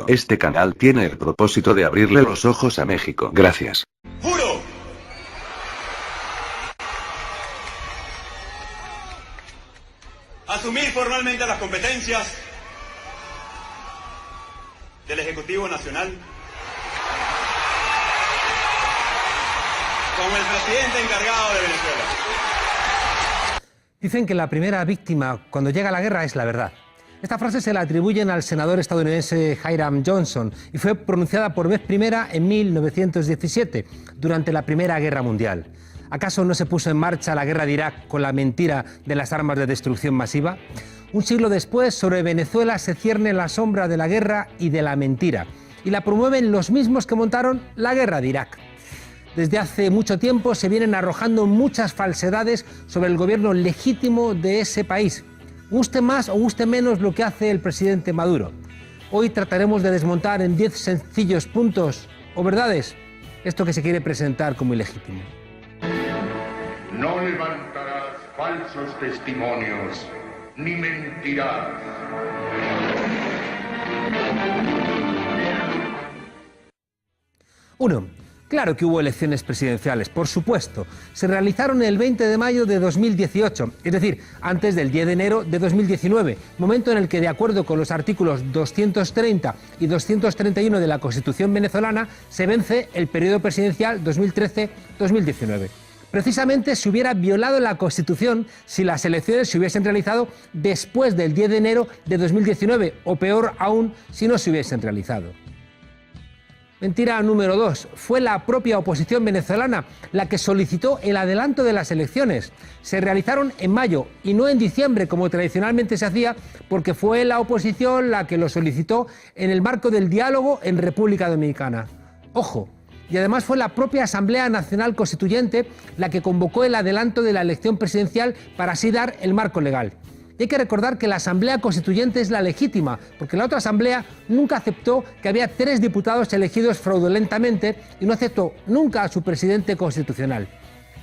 Este canal tiene el propósito de abrirle los ojos a México. Gracias. ¡Juro! Asumir formalmente las competencias del Ejecutivo Nacional como el presidente encargado de Venezuela. Dicen que la primera víctima cuando llega la guerra es la verdad. Esta frase se la atribuyen al senador estadounidense Hiram Johnson y fue pronunciada por vez primera en 1917, durante la Primera Guerra Mundial. ¿Acaso no se puso en marcha la guerra de Irak con la mentira de las armas de destrucción masiva? Un siglo después, sobre Venezuela se cierne la sombra de la guerra y de la mentira, y la promueven los mismos que montaron la guerra de Irak. Desde hace mucho tiempo se vienen arrojando muchas falsedades sobre el gobierno legítimo de ese país. Guste más o guste menos lo que hace el presidente Maduro. Hoy trataremos de desmontar en 10 sencillos puntos o verdades esto que se quiere presentar como ilegítimo. No levantarás falsos testimonios, ni mentirás. 1. Claro que hubo elecciones presidenciales, por supuesto. Se realizaron el 20 de mayo de 2018, es decir, antes del 10 de enero de 2019, momento en el que, de acuerdo con los artículos 230 y 231 de la Constitución venezolana, se vence el periodo presidencial 2013-2019. Precisamente se hubiera violado la Constitución si las elecciones se hubiesen realizado después del 10 de enero de 2019, o peor aún, si no se hubiesen realizado. Mentira número 2. Fue la propia oposición venezolana la que solicitó el adelanto de las elecciones. Se realizaron en mayo y no en diciembre, como tradicionalmente se hacía, porque fue la oposición la que lo solicitó en el marco del diálogo en República Dominicana. Ojo. Y además fue la propia Asamblea Nacional Constituyente la que convocó el adelanto de la elección presidencial para así dar el marco legal. Y hay que recordar que la Asamblea Constituyente es la legítima, porque la otra Asamblea nunca aceptó que había 3 diputados elegidos fraudulentamente y no aceptó nunca a su presidente constitucional.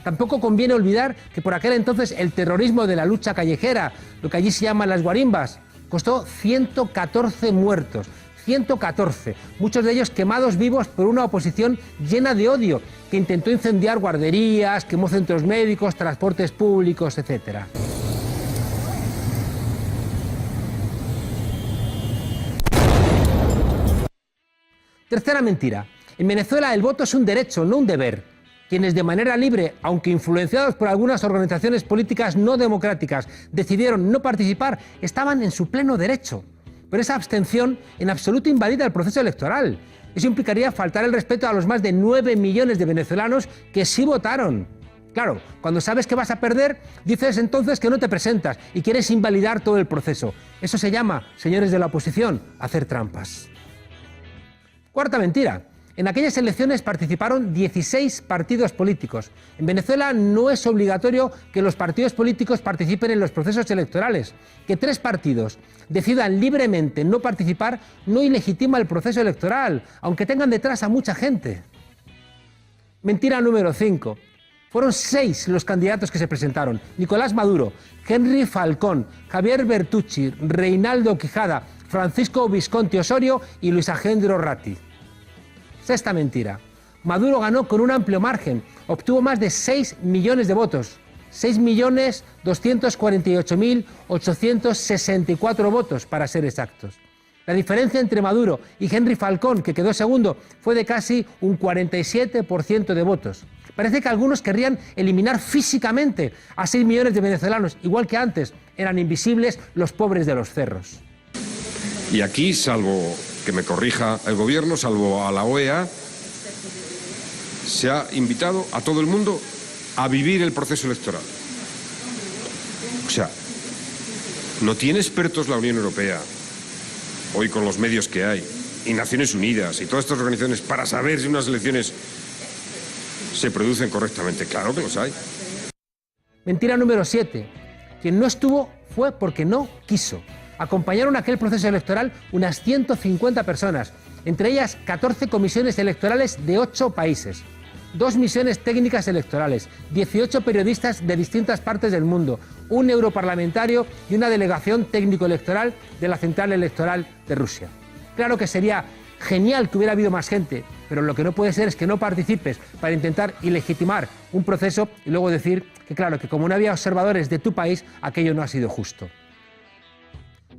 Tampoco conviene olvidar que por aquel entonces el terrorismo de la lucha callejera, lo que allí se llaman las guarimbas, costó 114 muertos. 114, muchos de ellos quemados vivos por una oposición llena de odio, que intentó incendiar guarderías, quemó centros médicos, transportes públicos, etc. Tercera mentira. En Venezuela el voto es un derecho, no un deber. Quienes de manera libre, aunque influenciados por algunas organizaciones políticas no democráticas, decidieron no participar, estaban en su pleno derecho. Pero esa abstención en absoluto invalida el proceso electoral. Eso implicaría faltar el respeto a los más de 9 millones de venezolanos que sí votaron. Claro, cuando sabes que vas a perder, dices entonces que no te presentas y quieres invalidar todo el proceso. Eso se llama, señores de la oposición, hacer trampas. Cuarta mentira. En aquellas elecciones participaron 16 partidos políticos. En Venezuela no es obligatorio que los partidos políticos participen en los procesos electorales. Que 3 partidos decidan libremente no participar no ilegitima el proceso electoral, aunque tengan detrás a mucha gente. Mentira número 5. Fueron 6 los candidatos que se presentaron: Nicolás Maduro, Henry Falcón, Javier Bertucci, Reinaldo Quijada, Francisco Visconti Osorio y Luis Alejandro Ratti. Sexta mentira. Maduro ganó con un amplio margen, obtuvo más de 6 millones de votos, 6.248.864 votos para ser exactos. La diferencia entre Maduro y Henry Falcón, que quedó segundo, fue de casi un 47% de votos. Parece que algunos querrían eliminar físicamente a 6 millones de venezolanos, igual que antes eran invisibles los pobres de los cerros. Y aquí, salvo que me corrija el gobierno, salvo a la OEA, se ha invitado a todo el mundo a vivir el proceso electoral. O sea, ¿no tiene expertos la Unión Europea, hoy con los medios que hay, y Naciones Unidas y todas estas organizaciones, para saber si unas elecciones se producen correctamente? Claro que los hay. Mentira número 7. Quien no estuvo fue porque no quiso. Acompañaron aquel proceso electoral unas 150 personas, entre ellas 14 comisiones electorales de 8 países, 2 misiones técnicas electorales, 18 periodistas de distintas partes del mundo, un europarlamentario y una delegación técnico-electoral de la Central Electoral de Rusia. Claro que sería genial que hubiera habido más gente, pero lo que no puede ser es que no participes para intentar ilegitimar un proceso y luego decir que claro, que como no había observadores de tu país, aquello no ha sido justo.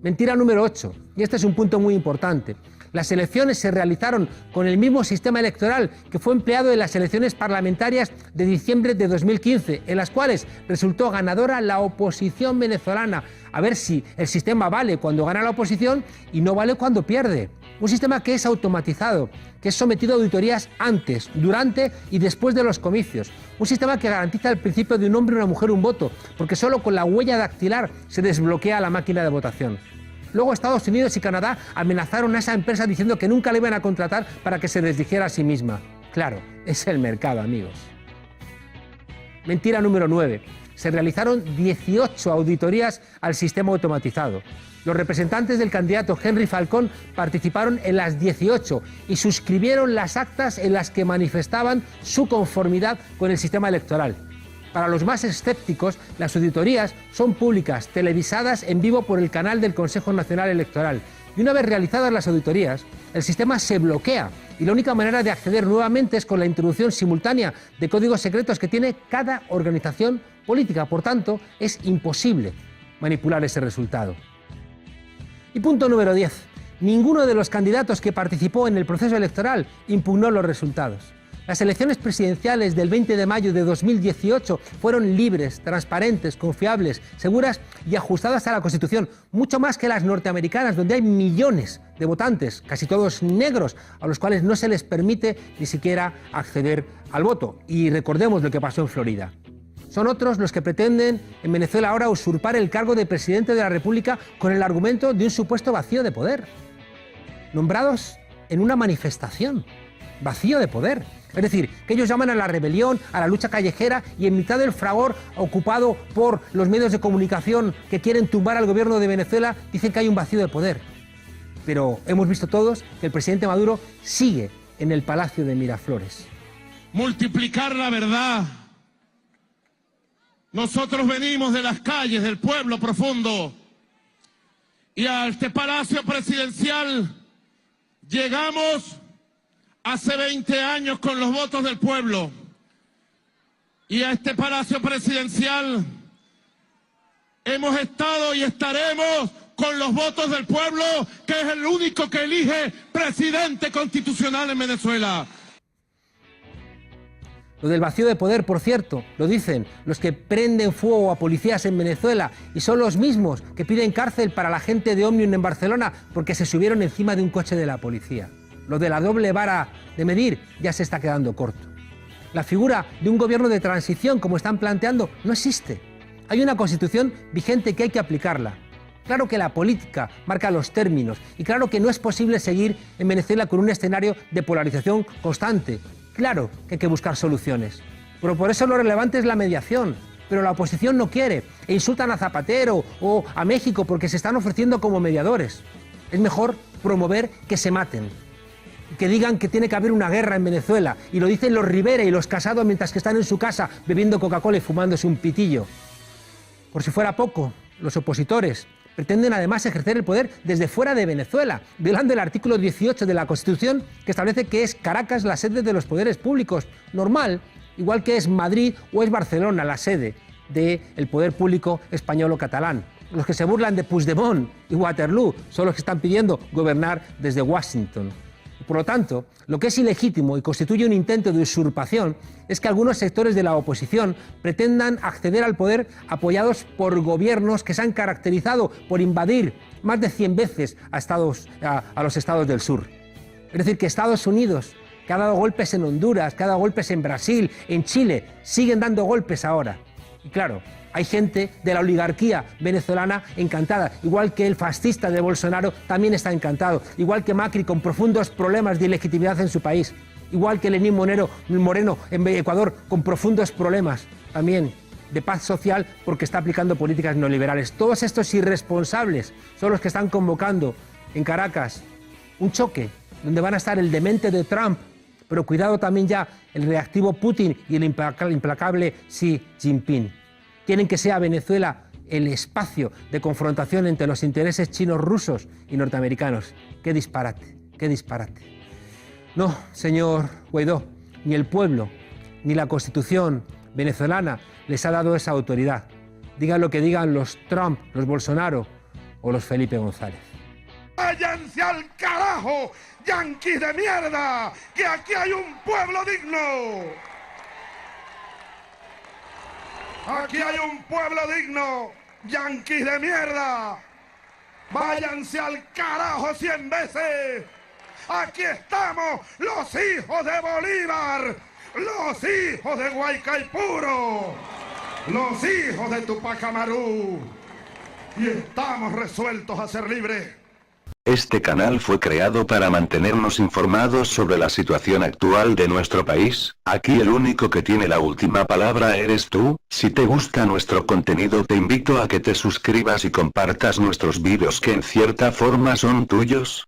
Mentira número 8, y este es un punto muy importante. Las elecciones se realizaron con el mismo sistema electoral que fue empleado en las elecciones parlamentarias de diciembre de 2015, en las cuales resultó ganadora la oposición venezolana. A ver si el sistema vale cuando gana la oposición y no vale cuando pierde. Un sistema que es automatizado, que es sometido a auditorías antes, durante y después de los comicios. Un sistema que garantiza el principio de un hombre, una mujer, un voto, porque solo con la huella dactilar se desbloquea la máquina de votación. Luego Estados Unidos y Canadá amenazaron a esa empresa diciendo que nunca la iban a contratar para que se desdijera a sí misma. Claro, es el mercado, amigos. Mentira número 9. Se realizaron 18 auditorías al sistema automatizado. Los representantes del candidato Henry Falcón participaron en las 18 y suscribieron las actas en las que manifestaban su conformidad con el sistema electoral. Para los más escépticos, las auditorías son públicas, televisadas en vivo por el canal del Consejo Nacional Electoral. Y una vez realizadas las auditorías, el sistema se bloquea y la única manera de acceder nuevamente es con la introducción simultánea de códigos secretos que tiene cada organización política. Por tanto, es imposible manipular ese resultado. Y punto número 10. Ninguno de los candidatos que participó en el proceso electoral impugnó los resultados. Las elecciones presidenciales del 20 de mayo de 2018 fueron libres, transparentes, confiables, seguras y ajustadas a la Constitución, mucho más que las norteamericanas, donde hay millones de votantes, casi todos negros, a los cuales no se les permite ni siquiera acceder al voto. Y recordemos lo que pasó en Florida. Son otros los que pretenden en Venezuela ahora usurpar el cargo de presidente de la República con el argumento de un supuesto vacío de poder. Nombrados en una manifestación. Vacío de poder. Es decir, que ellos llaman a la rebelión, a la lucha callejera y en mitad del fragor ocupado por los medios de comunicación que quieren tumbar al gobierno de Venezuela, dicen que hay un vacío de poder. Pero hemos visto todos que el presidente Maduro sigue en el Palacio de Miraflores. Multiplicar la verdad. Nosotros venimos de las calles, del pueblo profundo, y a este Palacio Presidencial llegamos hace 20 años con los votos del pueblo. Y a este Palacio Presidencial hemos estado y estaremos con los votos del pueblo, que es el único que elige presidente constitucional en Venezuela. Lo del vacío de poder, por cierto, lo dicen los que prenden fuego a policías en Venezuela y son los mismos que piden cárcel para la gente de Òmnium en Barcelona porque se subieron encima de un coche de la policía. Lo de la doble vara de medir ya se está quedando corto. La figura de un gobierno de transición, como están planteando, no existe. Hay una constitución vigente que hay que aplicarla. Claro que la política marca los términos y claro que no es posible seguir en Venezuela con un escenario de polarización constante. Claro que hay que buscar soluciones. Pero por eso lo relevante es la mediación. Pero la oposición no quiere e insultan a Zapatero o a México porque se están ofreciendo como mediadores. Es mejor promover que se maten. Que digan que tiene que haber una guerra en Venezuela, y lo dicen los Rivera y los Casado mientras que están en su casa bebiendo Coca-Cola y fumándose un pitillo. Por si fuera poco, los opositores pretenden además ejercer el poder desde fuera de Venezuela, violando el artículo 18 de la Constitución que establece que es Caracas la sede de los poderes públicos, normal, igual que es Madrid o es Barcelona la sede del poder público español o catalán. Los que se burlan de Puigdemont y Waterloo son los que están pidiendo gobernar desde Washington. Por lo tanto, lo que es ilegítimo y constituye un intento de usurpación es que algunos sectores de la oposición pretendan acceder al poder apoyados por gobiernos que se han caracterizado por invadir más de 100 veces a los estados del sur. Es decir, que Estados Unidos, que ha dado golpes en Honduras, que ha dado golpes en Brasil, en Chile, siguen dando golpes ahora. Y claro, hay gente de la oligarquía venezolana encantada, igual que el fascista de Bolsonaro también está encantado, igual que Macri con profundos problemas de ilegitimidad en su país, igual que Lenín Moreno en Ecuador con profundos problemas también de paz social porque está aplicando políticas neoliberales. Todos estos irresponsables son los que están convocando en Caracas un choque donde van a estar el demente de Trump, pero cuidado también ya el reactivo Putin y el implacable Xi Jinping. Quieren que sea Venezuela el espacio de confrontación entre los intereses chinos, rusos y norteamericanos. Qué disparate, qué disparate. No, señor Guaidó, ni el pueblo, ni la Constitución venezolana les ha dado esa autoridad. Digan lo que digan los Trump, los Bolsonaro o los Felipe González. ¡Váyanse al carajo, yanquis de mierda! ¡Que aquí hay un pueblo digno! ¡Aquí hay un pueblo digno, yanquis de mierda! ¡Váyanse al carajo 100 veces! ¡Aquí estamos, los hijos de Bolívar! ¡Los hijos de Guaycaipuro! ¡Los hijos de Tupac Amaru! Y estamos resueltos a ser libres. Este canal fue creado para mantenernos informados sobre la situación actual de nuestro país. Aquí el único que tiene la última palabra eres tú. Si te gusta nuestro contenido te invito a que te suscribas y compartas nuestros vídeos que en cierta forma son tuyos.